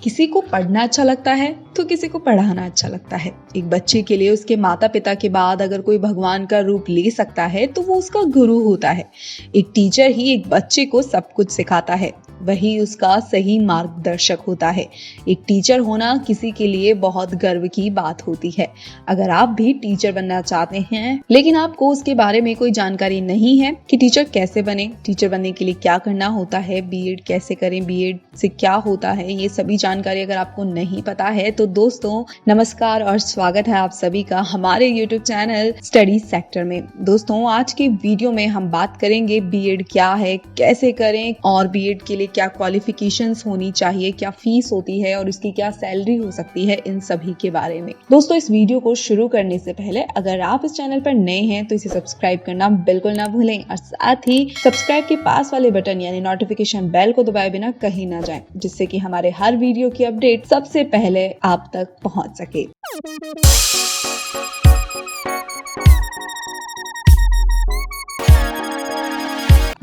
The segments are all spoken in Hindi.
किसी को पढ़ना अच्छा लगता है तो किसी को पढ़ाना अच्छा लगता है। एक बच्चे के लिए उसके माता पिता के बाद अगर कोई भगवान का रूप ले सकता है तो वो उसका गुरु होता है। एक टीचर ही एक बच्चे को सब कुछ सिखाता है, वही उसका सही मार्गदर्शक होता है। एक टीचर होना किसी के लिए बहुत गर्व की बात होती है। अगर आप भी टीचर बनना चाहते हैं लेकिन आपको उसके बारे में कोई जानकारी नहीं है कि टीचर कैसे बने, टीचर बनने के लिए क्या करना होता है, बीएड कैसे करें, बीएड से क्या होता है, ये सभी जानकारी अगर आपको नहीं पता है तो दोस्तों नमस्कार और स्वागत है आप सभी का हमारे YouTube चैनल स्टडी सेक्टर में। दोस्तों आज के वीडियो में हम बात करेंगे बीएड क्या है, कैसे करें और बीएड के लिए क्या क्वालिफिकेशंस होनी चाहिए, क्या फीस होती है और उसकी क्या सैलरी हो सकती है, इन सभी के बारे में। दोस्तों इस वीडियो को शुरू करने से पहले अगर आप इस चैनल पर नए हैं तो इसे सब्सक्राइब करना बिल्कुल ना भूलें और साथ ही सब्सक्राइब के पास वाले बटन यानी नोटिफिकेशन बेल को दबाए बिना कहीं ना जाएं, जिससे कि हमारे हर वीडियो की अपडेट सबसे पहले आप तक पहुंच सके।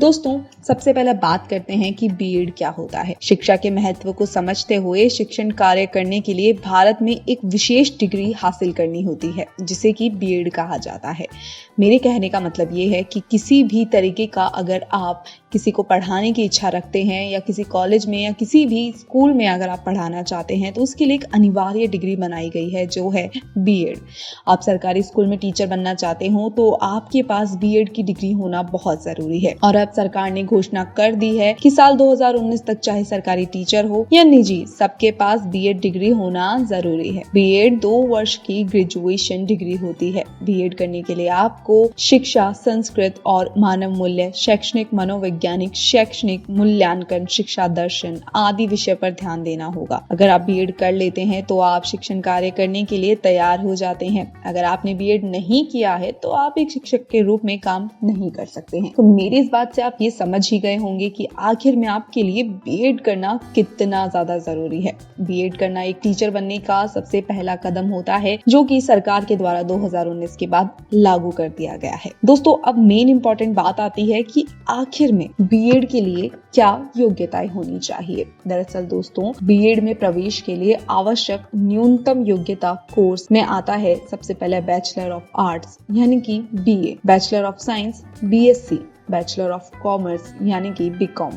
दोस्तों सबसे पहले बात करते हैं कि बीएड क्या होता है। शिक्षा के महत्व को समझते हुए शिक्षण कार्य करने के लिए भारत में एक विशेष डिग्री हासिल करनी होती है जिसे कि बीएड कहा जाता है। मेरे कहने का मतलब ये है कि किसी भी तरीके का अगर आप किसी को पढ़ाने की इच्छा रखते हैं या किसी कॉलेज में या किसी भी स्कूल में अगर आप पढ़ाना चाहते हैं तो उसके लिए एक अनिवार्य डिग्री बनाई गई है जो है बीएड। आप सरकारी स्कूल में टीचर बनना चाहते हो तो आपके पास बीएड की डिग्री होना बहुत जरूरी है। और अब सरकार ने घोषणा कर दी है कि साल 2019 तक चाहे सरकारी टीचर हो या निजी, सबके पास बीएड डिग्री होना जरूरी है। बीएड 2 वर्ष की ग्रेजुएशन डिग्री होती है। बीएड करने के लिए आपको शिक्षा, संस्कृत और मानव मूल्य, शैक्षणिक मनोवैज्ञानिक, शैक्षणिक मूल्यांकन, शिक्षा दर्शन आदि विषय पर ध्यान देना होगा। अगर आप बीएड कर लेते हैं तो आप शिक्षण कार्य करने के लिए तैयार हो जाते हैं। अगर आपने बीएड नहीं किया है तो आप एक शिक्षक के रूप में काम नहीं कर सकते हैं। तो मेरी इस बात से आप ये समझ ही गए होंगे कि आखिर में आपके लिए बीएड करना कितना ज्यादा जरूरी है। बीएड करना एक टीचर बनने का सबसे पहला कदम होता है जो कि सरकार के द्वारा 2019 के बाद लागू कर दिया गया है। दोस्तों अब मेन इंपॉर्टेंट बात आती है कि आखिर में बीएड के लिए क्या योग्यताएं होनी चाहिए। दरअसल दोस्तों बीएड में प्रवेश के लिए आवश्यक न्यूनतम योग्यता कोर्स में आता है सबसे पहले बैचलर ऑफ आर्ट्स यानी कि BA, bachelor of science BSc, bachelor of commerce यानी कि बीकॉम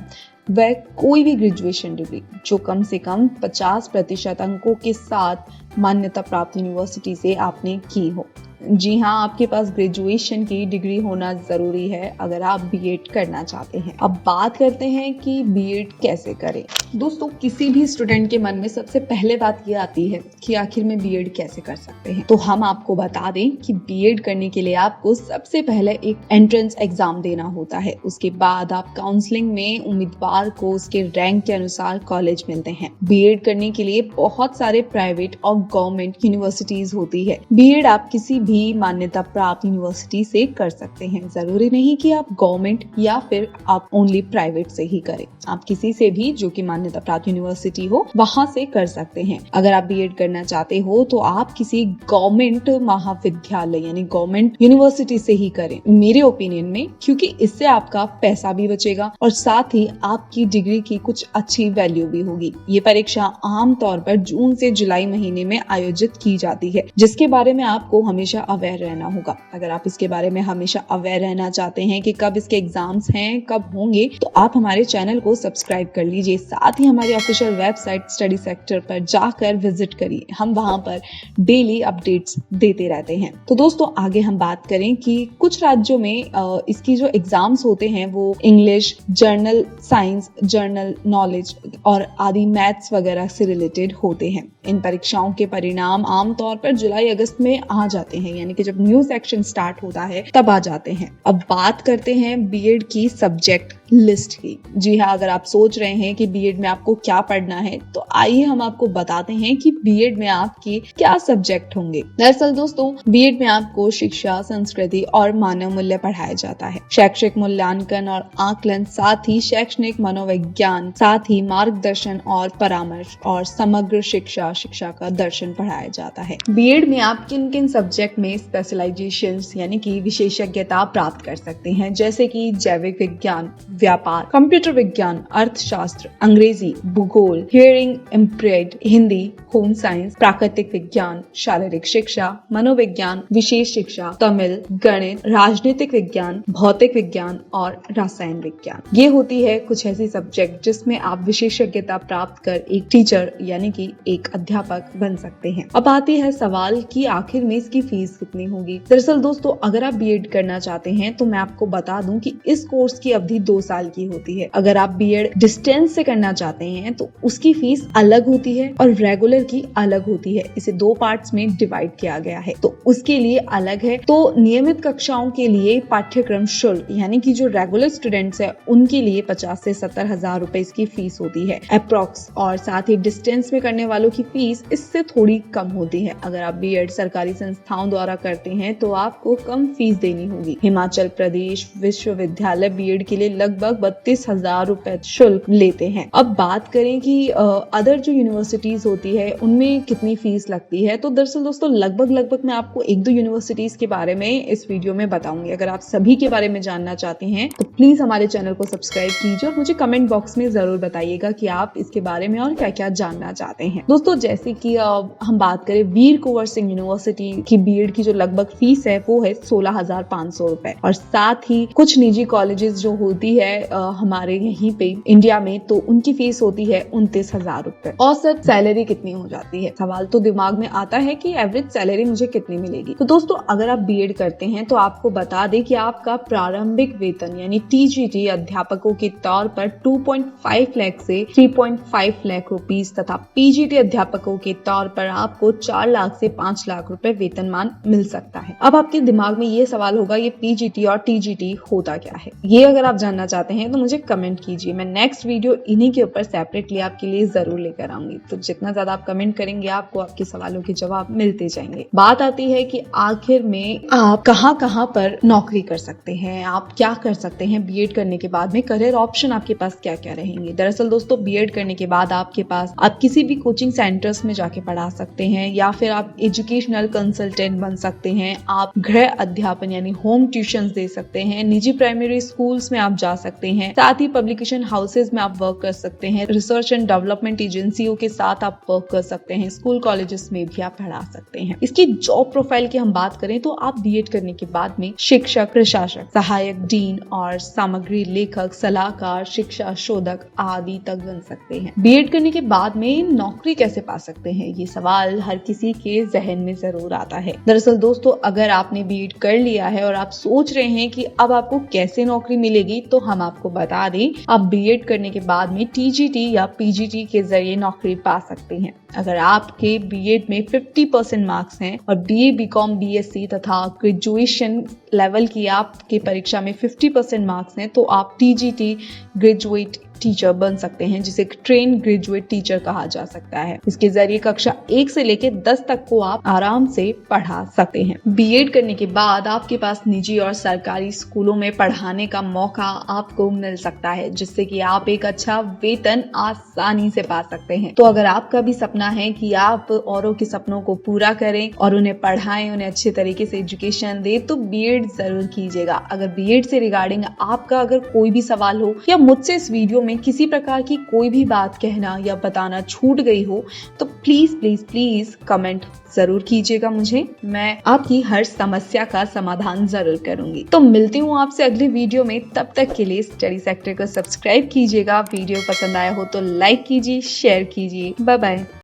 व कोई भी ग्रेजुएशन डिग्री जो कम से कम 50% अंकों के साथ मान्यता प्राप्त यूनिवर्सिटी से आपने की हो। जी हाँ, आपके पास ग्रेजुएशन की डिग्री होना जरूरी है अगर आप बीएड करना चाहते हैं। अब बात करते हैं कि बीएड कैसे करें। दोस्तों किसी भी स्टूडेंट के मन में सबसे पहले बात ये आती है कि आखिर में बीएड कैसे कर सकते हैं। तो हम आपको बता दें कि बीएड करने के लिए आपको सबसे पहले एक एंट्रेंस एग्जाम देना होता है। उसके बाद आप काउंसलिंग में उम्मीदवार को उसके रैंक के अनुसार कॉलेज मिलते हैं। बीएड करने के लिए बहुत सारे प्राइवेट और गवर्नमेंट यूनिवर्सिटीज होती है। बीएड आप किसी भी मान्यता प्राप्त यूनिवर्सिटी से कर सकते हैं। जरूरी नहीं कि आप गवर्नमेंट या फिर आप ओनली प्राइवेट से ही करें। आप किसी से भी जो कि मान्यता प्राप्त यूनिवर्सिटी हो वहां से कर सकते हैं। अगर आप बीएड करना चाहते हो तो आप किसी गवर्नमेंट महाविद्यालय यानी गवर्नमेंट यूनिवर्सिटी से ही करें मेरे ओपिनियन में, क्योंकि इससे आपका पैसा भी बचेगा और साथ ही आपकी डिग्री की कुछ अच्छी वैल्यू भी होगी। ये परीक्षा आमतौर पर जून से जुलाई महीने में आयोजित की जाती है जिसके बारे में आपको हमेशा अवेयर रहना होगा। अगर आप इसके बारे में हमेशा अवेयर रहना चाहते हैं कि कब इसके एग्जाम्स हैं, कब होंगे, तो आप हमारे चैनल को सब्सक्राइब कर लीजिए। साथ ही हमारी ऑफिशियल वेबसाइट स्टडी सेक्टर पर जाकर विजिट करिए। हम वहां पर डेली अपडेट्स देते रहते हैं। तो दोस्तों आगे हम बात करें कि कुछ राज्यों में इसकी जो एग्जाम्स होते हैं वो English, journal science, general knowledge और आदि मैथ्स वगैरह से रिलेटेड होते हैं। इन परीक्षाओं के परिणाम आमतौर पर जुलाई अगस्त में आ जाते हैं, यानी कि जब न्यू सेक्शन स्टार्ट होता है तब आ जाते हैं। अब बात करते हैं बीएड की सब्जेक्ट लिस्ट की। जी हाँ, अगर आप सोच रहे हैं कि बीएड में आपको क्या पढ़ना है तो आइए हम आपको बताते हैं कि बीएड में आपकी क्या सब्जेक्ट होंगे। दरअसल दोस्तों बीएड में आपको शिक्षा, संस्कृति और मानव मूल्य पढ़ाया जाता है। शैक्षिक मूल्यांकन और आकलन, साथ ही शैक्षणिक मनोविज्ञान, साथ ही मार्गदर्शन और परामर्श और समग्र शिक्षा का दर्शन पढ़ाया जाता है। बीएड में आप किन किन सब्जेक्ट में स्पेशलाइजेशन यानी कि विशेषज्ञता प्राप्त कर सकते हैं, जैसे कि जैविक विज्ञान, व्यापार, कंप्यूटर विज्ञान, अर्थशास्त्र, अंग्रेजी, भूगोल, hearing impaired, Hindi, home science, प्राकृतिक विज्ञान, शारीरिक शिक्षा, मनोविज्ञान, विशेष शिक्षा, तमिल, गणित, राजनीतिक विज्ञान, भौतिक विज्ञान और रसायन विज्ञान। ये होती है कुछ ऐसी सब्जेक्ट जिसमें आप विशेषज्ञता प्राप्त कर एक टीचर यानी कि एक अध्यापक बन सकते हैं। अब आती है सवाल कि आखिर में इसकी फीस कितनी होगी। दरअसल दोस्तों, अगर आप बीएड करना चाहते हैं तो मैं आपको बता दूं कि इस कोर्स की अवधि 2 साल की होती है। अगर आप बीएड डिस्टेंस से करना चाहते हैं तो उसकी फीस अलग होती है और रेगुलर की अलग होती है। इसे 2 पार्ट्स में डिवाइड किया गया है, तो उसके लिए अलग है। तो नियमित कक्षाओं के लिए पाठ्यक्रम शुल्क यानी कि जो रेगुलर स्टूडेंट्स है उनके लिए 50 से 70 हजार रुपए इसकी फीस होती है अप्रोक्स, और साथ ही डिस्टेंस में करने वालों की फीस इससे थोड़ी कम होती है। अगर आप बीएड सरकारी संस्थाओं द्वारा करते हैं तो आपको कम फीस देनी होगी। हिमाचल प्रदेश विश्वविद्यालय बीएड के लिए लगभग 32,000 रुपए शुल्क लेते हैं। अब बात करें कि अदर जो यूनिवर्सिटीज होती है उनमें कितनी फीस लगती है, तो दरअसल दोस्तों लगभग मैं आपको 1-2 यूनिवर्सिटीज के बारे में इस वीडियो में बताऊंगी। अगर आप सभी के बारे में जानना चाहते हैं तो प्लीज हमारे चैनल को सब्सक्राइब कीजिए और मुझे कमेंट बॉक्स में जरूर बताइएगा कि आप इसके बारे में और क्या क्या जानना चाहते हैं। दोस्तों, जैसे कि हम बात करें वीर कुंवर सिंह यूनिवर्सिटी की बीएड की जो लगभग फीस है वो है 16,500 रुपए, और साथ ही कुछ निजी कॉलेजेस जो होती है हमारे यहीं पे इंडिया में, तो उनकी फीस होती है 29,000 रुपए। औसत सैलरी कितनी हो जाती है, सवाल तो दिमाग में आता है कि एवरेज सैलरी मुझे कितनी मिलेगी। तो दोस्तों, अगर आप बीएड करते हैं तो आपको बता दें कि आपका प्रारंभिक वेतन यानी टीजीटी अध्यापकों के तौर पर 2.5 लाख से 3.5 लाख रुपीस तथा पीजीटी अध्यापकों के तौर पर आपको 4 लाख से 5 लाख रुपए वेतनमान मिल सकता है। अब आपके दिमाग में ये सवाल होगा ये पीजीटी और टीजीटी होता क्या है। ये अगर आप जानना चाहते हैं तो मुझे कमेंट कीजिए, मैं नेक्स्ट वीडियो इन्हीं के ऊपर सेपरेटली आपके लिए जरूर लेकर आऊंगी। तो जितना ज्यादा आप कमेंट करेंगे आपको आपके सवालों के जवाब मिलते जाएंगे। बात आती है कि आखिर में आप कहां पर नौकरी कर सकते हैं, आप क्या कर सकते हैं बीएड करने के बाद में, करियर ऑप्शन आपके पास क्या क्या रहेंगे। दरअसल दोस्तों, बीएड करने के बाद आपके पास आप किसी भी कोचिंग सेंटर्स में जाके पढ़ा सकते हैं, या फिर आप एजुकेशनल कंसल्टेंट बन सकते हैं, आप गृह अध्यापन यानी होम ट्यूशन दे सकते हैं, निजी प्राइमरी स्कूल्स में आप जा सकते हैं, साथ ही पब्लिकेशन हाउसेज में आप वर्क कर सकते हैं, रिसर्च एंड डेवलपमेंट एजेंसियों के साथ आप वर्क कर सकते हैं, स्कूल कॉलेजेस में भी आप पढ़ा सकते हैं। इसकी जॉब प्रोफाइल की हम बात करें तो आप बीएड करने के बाद में शिक्षक, प्रशासक, सहायक डीन और सामग्री लेखक, सलाहकार, शिक्षा शोधक आदि तक बन सकते हैं। बीएड करने के बाद में नौकरी कैसे पा सकते हैं, ये सवाल हर किसी के जहन में जरूर आता है। दरअसल दोस्तों, अगर आपने बीएड कर लिया है और आप सोच रहे हैं कि अब आपको कैसे नौकरी मिलेगी, तो हम आपको बता दें, आप बीएड करने के बाद में टीजीटी या पीजीटी के जरिए नौकरी पा सकते हैं। अगर आपके बीएड में 50% मार्क्स हैं और बीए, बीकॉम, बीएससी तथा ग्रेजुएशन लेवल की आपकी परीक्षा में 50% मार्क्स हैं, तो आप टीजीटी ग्रेजुएट टीचर बन सकते हैं, जिसे ट्रेन ग्रेजुएट टीचर कहा जा सकता है। इसके जरिए कक्षा 1 से लेकर 10 तक को आप आराम से पढ़ा सकते हैं। बीएड करने के बाद आपके पास निजी और सरकारी स्कूलों में पढ़ाने का मौका आपको मिल सकता है, जिससे कि आप एक अच्छा वेतन आसानी से पा सकते हैं। तो अगर आपका भी सपना है कि आप औरों के सपनों को पूरा करें और उन्हें पढ़ाएं, उन्हें अच्छे तरीके से एजुकेशन दे, तो बीएड जरूर कीजिएगा। अगर बीएड से रिगार्डिंग आपका अगर कोई भी सवाल हो या मुझसे इस वीडियो में किसी प्रकार की कोई भी बात कहना या बताना छूट गई हो, तो प्लीज कमेंट जरूर कीजिएगा मुझे, मैं आपकी हर समस्या का समाधान जरूर करूंगी। तो मिलती हूँ आपसे अगले वीडियो में, तब तक के लिए स्टडी सेक्टर को सब्सक्राइब कीजिएगा। वीडियो पसंद आया हो तो लाइक कीजिए, शेयर कीजिए। Bye bye.